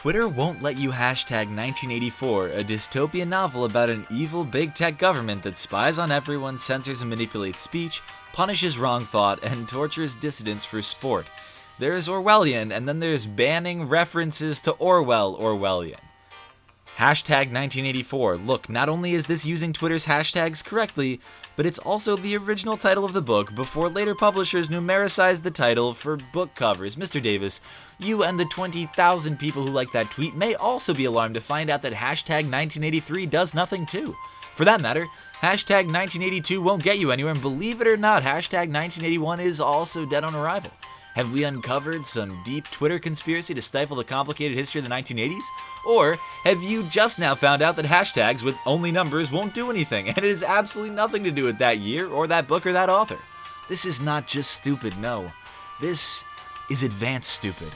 Twitter won't let you hashtag 1984, a dystopian novel about an evil big tech government that spies on everyone, censors and manipulates speech, punishes wrong thought, and tortures dissidents for sport. There's Orwellian, and then there's banning references to Orwellian. Hashtag 1984. Look, not only is this using Twitter's hashtags correctly, but it's also the original title of the book before later publishers numericized the title for book covers. Mr. Davis, you and the 20,000 people who like that tweet may also be alarmed to find out that hashtag 1983 does nothing too. For that matter, hashtag 1982 won't get you anywhere, and believe it or not, hashtag 1981 is also dead on arrival. Have we uncovered some deep Twitter conspiracy to stifle the complicated history of the 1980s? Or have you just now found out that hashtags with only numbers won't do anything, and it has absolutely nothing to do with that year, or that book, or that author? This is not just stupid, no. This is advanced stupid.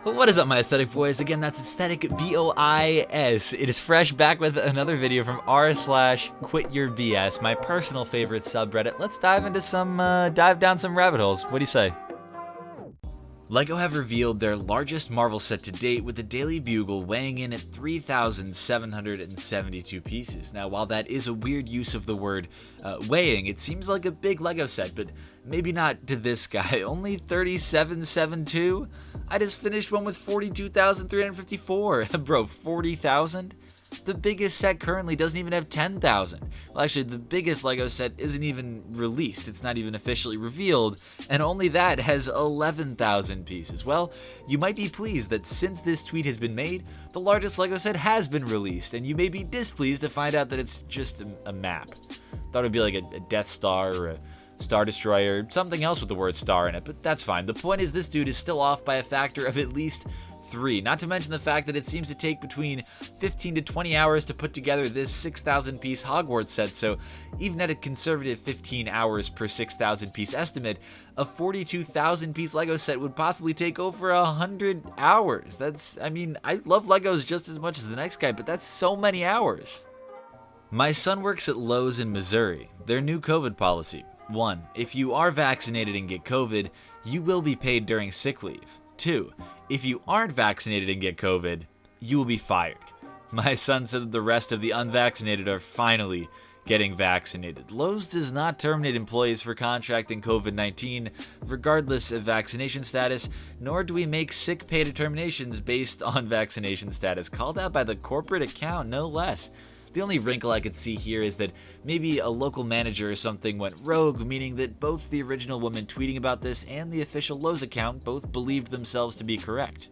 What is up, my aesthetic boys? Again, that's aesthetic BOIS. It is fresh, back with another video from r/QuitYourBS, my personal favorite subreddit. Let's dive down some rabbit holes. What do you say? LEGO have revealed their largest Marvel set to date, with the Daily Bugle weighing in at 3,772 pieces. Now, while that is a weird use of the word weighing, it seems like a big LEGO set, but maybe not to this guy. Only 3,772? I just finished one with 42,354. Bro, 40,000? The biggest set currently doesn't even have 10,000. Well, actually, the biggest LEGO set isn't even released. It's not even officially revealed, and only that has 11,000 pieces. Well, you might be pleased that since this tweet has been made, the largest LEGO set has been released, and you may be displeased to find out that it's just a map. Thought it'd be like a Death Star or a Star Destroyer, something else with the word star in it, but that's fine. The point is, this dude is still off by a factor of at least 3, not to mention the fact that it seems to take between 15 to 20 hours to put together this 6,000 piece Hogwarts set, so even at a conservative 15 hours per 6,000 piece estimate, a 42,000 piece LEGO set would possibly take over 100 hours. I love LEGOs just as much as the next guy, but that's so many hours. My son works at Lowe's in Missouri. Their new COVID policy: 1. If you are vaccinated and get COVID, you will be paid during sick leave. 2. If you aren't vaccinated and get COVID, you will be fired. My son said that the rest of the unvaccinated are finally getting vaccinated. Lowe's does not terminate employees for contracting COVID-19, regardless of vaccination status, nor do we make sick pay determinations based on vaccination status. Called out by the corporate account, no less. The only wrinkle I could see here is that maybe a local manager or something went rogue, meaning that both the original woman tweeting about this and the official Lowe's account both believed themselves to be correct.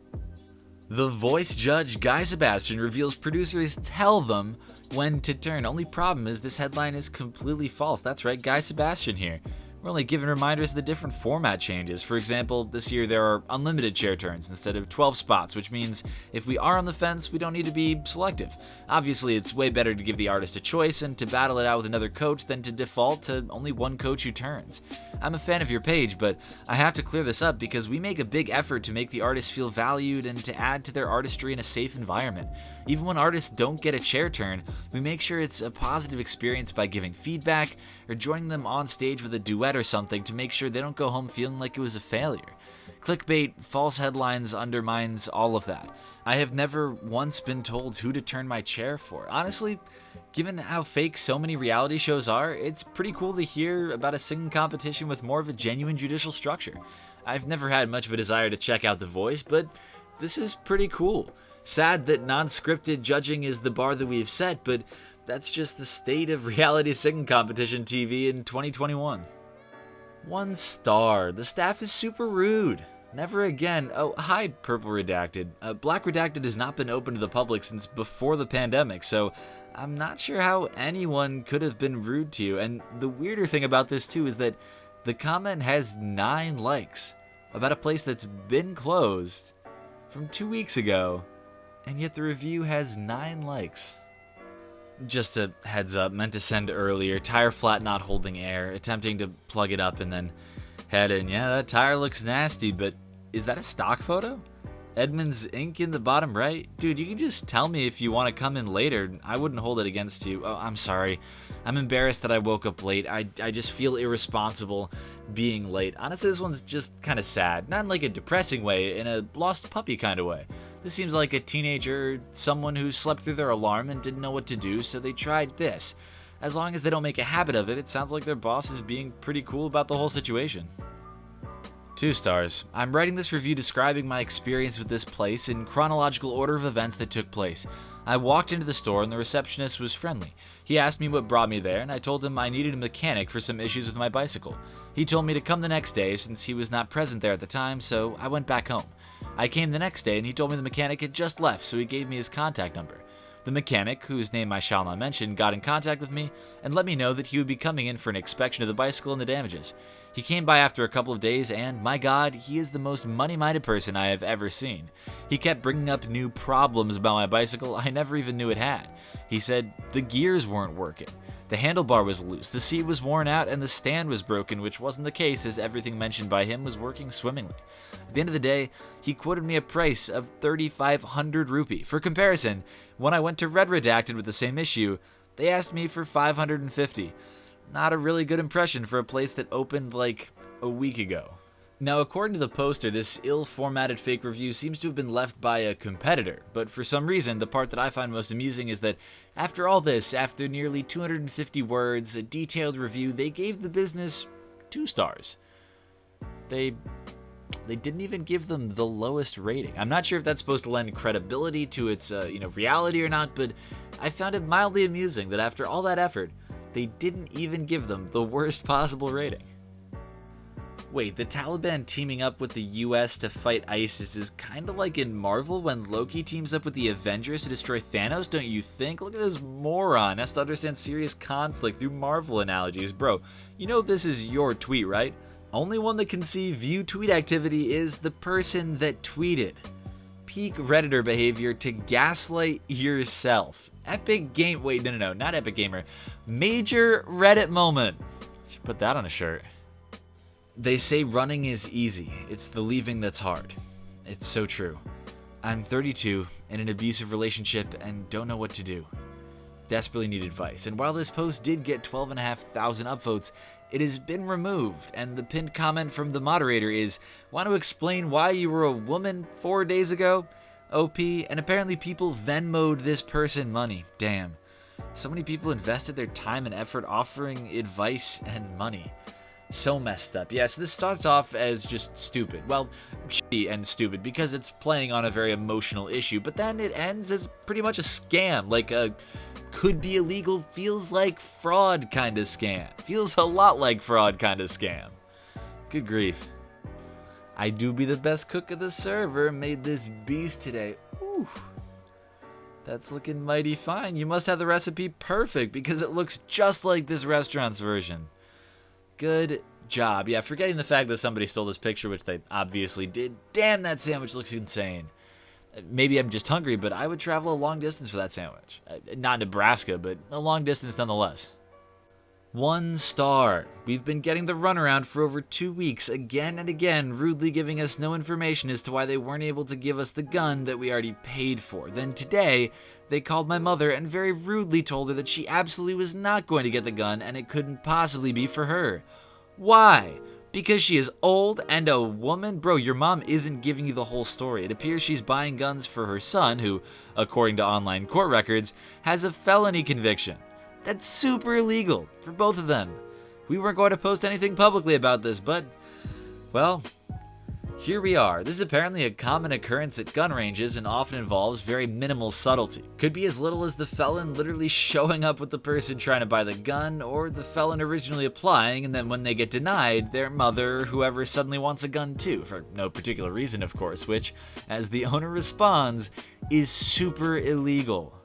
The voice judge Guy Sebastian reveals producers tell them when to turn. Only problem is this headline is completely false. That's right, Guy Sebastian here. We're only given reminders of the different format changes. For example, this year there are unlimited chair turns instead of 12 spots, which means if we are on the fence, we don't need to be selective. Obviously, it's way better to give the artist a choice and to battle it out with another coach than to default to only one coach who turns. I'm a fan of your page, but I have to clear this up because we make a big effort to make the artists feel valued and to add to their artistry in a safe environment. Even when artists don't get a chair turn, we make sure it's a positive experience by giving feedback or joining them on stage with a duet or something to make sure they don't go home feeling like it was a failure. Clickbait, false headlines undermines all of that. I have never once been told who to turn my chair for. Honestly, given how fake so many reality shows are, it's pretty cool to hear about a singing competition with more of a genuine judicial structure. I've never had much of a desire to check out The Voice, but this is pretty cool. Sad that non-scripted judging is the bar that we've set, but that's just the state of reality singing competition TV in 2021. 1 star. The staff is super rude. Never again. Oh, hi, Purple Redacted. Black Redacted has not been open to the public since before the pandemic, so I'm not sure how anyone could have been rude to you. And the weirder thing about this, too, is that the comment has 9 likes about a place that's been closed from 2 weeks ago, and yet the review has 9 likes. Just a heads up, meant to send earlier. Tire flat not holding air, attempting to plug it up and then head in. Yeah, that tire looks nasty, but is that a stock photo? Edmund's ink in the bottom right? Dude, you can just tell me if you want to come in later. I wouldn't hold it against you. Oh, I'm sorry. I'm embarrassed that I woke up late. I just feel irresponsible being late. Honestly, this one's just kind of sad. Not in like a depressing way, in a lost puppy kind of way. This seems like a teenager, someone who slept through their alarm and didn't know what to do, so they tried this. As long as they don't make a habit of it, it sounds like their boss is being pretty cool about the whole situation. 2 stars. I'm writing this review describing my experience with this place in chronological order of events that took place. I walked into the store and the receptionist was friendly. He asked me what brought me there, and I told him I needed a mechanic for some issues with my bicycle. He told me to come the next day since he was not present there at the time, so I went back home. I came the next day and he told me the mechanic had just left, so he gave me his contact number. The mechanic, whose name I shall not mention, got in contact with me and let me know that he would be coming in for an inspection of the bicycle and the damages. He came by after a couple of days and, my god, he is the most money-minded person I have ever seen. He kept bringing up new problems about my bicycle I never even knew it had. He said the gears weren't working, the handlebar was loose, the seat was worn out, and the stand was broken, which wasn't the case as everything mentioned by him was working swimmingly. At the end of the day, he quoted me a price of 3,500 rupee. For comparison, when I went to Red Redacted with the same issue, they asked me for 550. Not a really good impression for a place that opened like a week ago. Now, according to the poster, this ill-formatted fake review seems to have been left by a competitor, but for some reason, the part that I find most amusing is that after all this, after nearly 250 words, a detailed review, they gave the business 2 stars. They didn't even give them the lowest rating. I'm not sure if that's supposed to lend credibility to its reality or not, but I found it mildly amusing that after all that effort, they didn't even give them the worst possible rating. Wait, the Taliban teaming up with the US to fight ISIS is kind of like in Marvel when Loki teams up with the Avengers to destroy Thanos, don't you think? Look at this moron, has to understand serious conflict through Marvel analogies. Bro, you know this is your tweet, right? Only one that can see view tweet activity is the person that tweeted. Peak Redditor behavior to gaslight yourself. Epic game, wait, no, not Epic Gamer. Major Reddit moment. Should put that on a shirt. They say running is easy. It's the leaving that's hard. It's so true. I'm 32, in an abusive relationship, and don't know what to do. Desperately need advice. And while this post did get 12,500 upvotes, it has been removed, and the pinned comment from the moderator is, want to explain why you were a woman 4 days ago? OP, and apparently people Venmo'd this person money. Damn. So many people invested their time and effort offering advice and money. So messed up. Yeah, so this starts off as just stupid. Well, shitty and stupid because it's playing on a very emotional issue, but then it ends as pretty much a scam, like a could be illegal, feels like fraud kind of scam. Feels a lot like fraud kind of scam. Good grief. I do be the best cook of the server, made this beast today. Ooh. That's looking mighty fine. You must have the recipe perfect because it looks just like this restaurant's version. Good job. Yeah, forgetting the fact that somebody stole this picture, which they obviously did. Damn, that sandwich looks insane. Maybe I'm just hungry, but I would travel a long distance for that sandwich. Not Nebraska, but a long distance nonetheless. 1 star. We've been getting the runaround for over 2 weeks, again and again, rudely giving us no information as to why they weren't able to give us the gun that we already paid for. Then today, they called my mother and very rudely told her that she absolutely was not going to get the gun and it couldn't possibly be for her. Why? Because she is old and a woman? Bro, your mom isn't giving you the whole story. It appears she's buying guns for her son, who, according to online court records, has a felony conviction. That's super illegal for both of them. We weren't going to post anything publicly about this, but, well, here we are. This is apparently a common occurrence at gun ranges and often involves very minimal subtlety. Could be as little as the felon literally showing up with the person trying to buy the gun, or the felon originally applying and then when they get denied, their mother or whoever suddenly wants a gun too, for no particular reason of course, which, as the owner responds, is super illegal.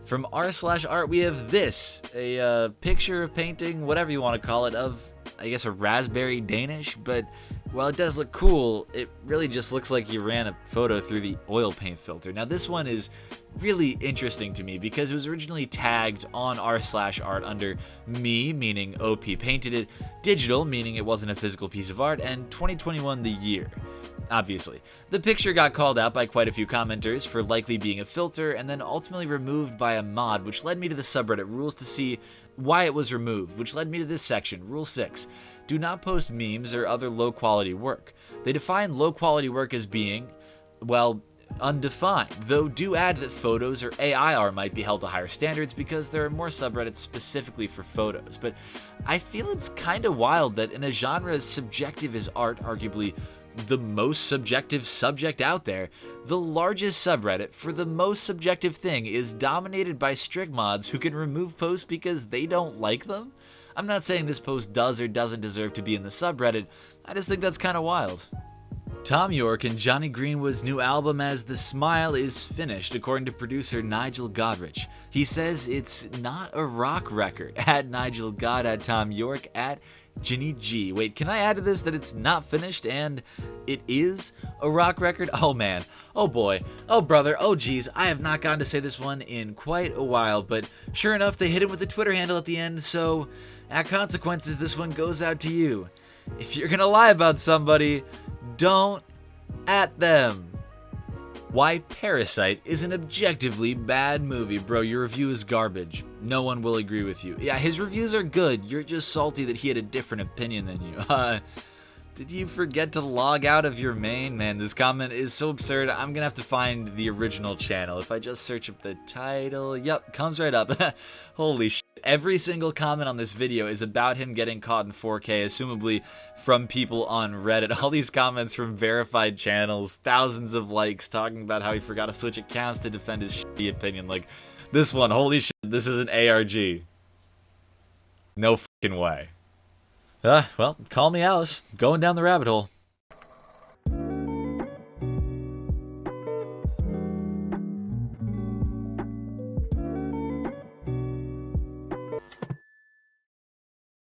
From r/art we have this, a picture of painting, whatever you want to call it, of, I guess, a raspberry Danish, but while it does look cool, it really just looks like you ran a photo through the oil paint filter. Now this one is really interesting to me because it was originally tagged on r/art under me, meaning OP painted it, digital, meaning it wasn't a physical piece of art, and 2021 the year. obviously. The picture got called out by quite a few commenters for likely being a filter, and then ultimately removed by a mod, which led me to the subreddit rules to see why it was removed, which led me to this section, Rule 6. Do not post memes or other low-quality work. They define low-quality work as being, well, undefined, though do add that photos or AI art might be held to higher standards because there are more subreddits specifically for photos. But I feel it's kinda wild that in a genre as subjective as art, arguably the most subjective subject out there, the largest subreddit for the most subjective thing is dominated by strict mods who can remove posts because they don't like them? I'm not saying this post does or doesn't deserve to be in the subreddit, I just think that's kinda wild. Tom York and Johnny Greenwood's new album As the Smile is finished, according to producer Nigel Godrich. He says it's not a rock record. At Nigel God, at Tom York, at Ginny G. Wait, can I add to this that it's not finished and it is a rock record? Oh man, oh boy, oh brother, oh geez, I have not gotten to say this one in quite a while, but sure enough, they hit him with the Twitter handle at the end, so at consequences, this one goes out to you. If you're gonna lie about somebody, don't at them. Why Parasite is an objectively bad movie. Bro, your review is garbage. No one will agree with you. Yeah, his reviews are good. You're just salty that he had a different opinion than you. Did you forget to log out of your main? Man, this comment is so absurd. I'm gonna have to find the original channel. If I just search up the title, yep, comes right up. Holy shit. Every single comment on this video is about him getting caught in 4K, assumably from people on Reddit. All these comments from verified channels, thousands of likes talking about how he forgot to switch accounts to defend his shitty opinion. Like, this one, holy shit, this is an ARG. No fucking way. Well, call me Alice. Going down the rabbit hole.